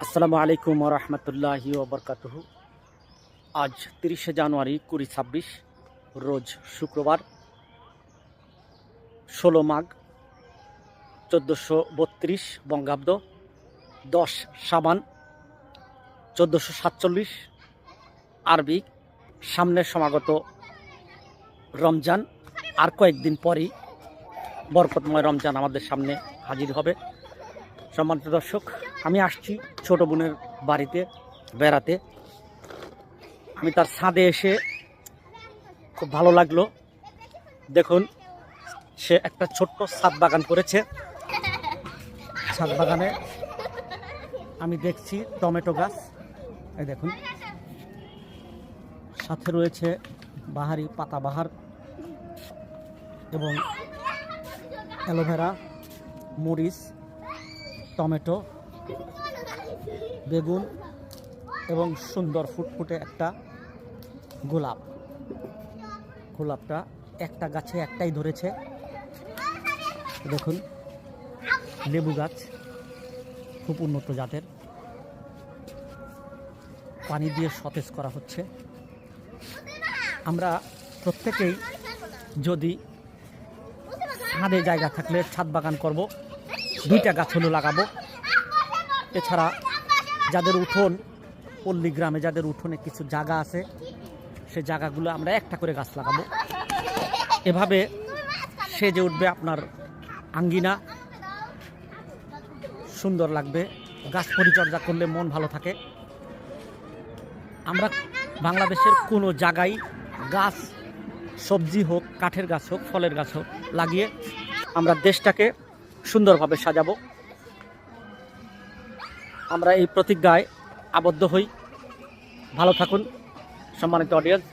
আসসালামু আলাইকুম রহমতুল্লাহি ওবরকাতুহু। আজ 30শে জানুয়ারি 2026 রোজ শুক্রবার 16 মাঘ 1432 বঙ্গাব্দ 10 শাবান 1447 আরবি। সামনে সমাগত রমজান, আর কয়েকদিন পরই বরকতময় রমজান আমাদের সামনে হাজির হবে। সম্মানিত দর্শক, আমি আসছি ছোট বোনের বাড়িতে বেড়াতে। আমি তার ছাদে এসে খুব ভালো লাগলো। দেখুন, সে একটা ছোট্ট ছাদ বাগান করেছে। ছাদ বাগানে আমি দেখছি টমেটো গাছ, এই দেখুন, সাথে রয়েছে বাহারি পাতাবাহার এবং অ্যালোভেরা, মরিচ, টমেটো, বেগুন এবং সুন্দর ফুটফুটে একটা গোলাপ। গোলাপটা একটা গাছে একটাই ধরেছে। দেখুন, লেবু গাছ খুব উন্নত জাতের, পানি দিয়ে সতেজ করা হচ্ছে। আমরা প্রত্যেকেই যদি ছাদে জায়গা থাকলে ছাদ বাগান করব, 2টা গাছ হলো লাগাবো। এছাড়া যাদের উঠোন, পল্লী গ্রামে যাদের উঠোনে কিছু জায়গা আছে, সে জায়গাগুলো আমরা একটা করে গাছ লাগাবো। এভাবে সেজে উঠবে আপনার আঙ্গিনা, সুন্দর লাগবে। গাছ পরিচর্যা করলে মন ভালো থাকে। আমরা বাংলাদেশের কোনো জায়গায় গাছ, সবজি হোক, কাঠের গাছ হোক, ফলের গাছ হোক, লাগিয়ে আমরা দেশটাকে সুন্দরভাবে সাজাবো। আমরা এই প্রতিজ্ঞায় আবদ্ধ হই। ভালো থাকুন সম্মানিত অডিয়েন্স।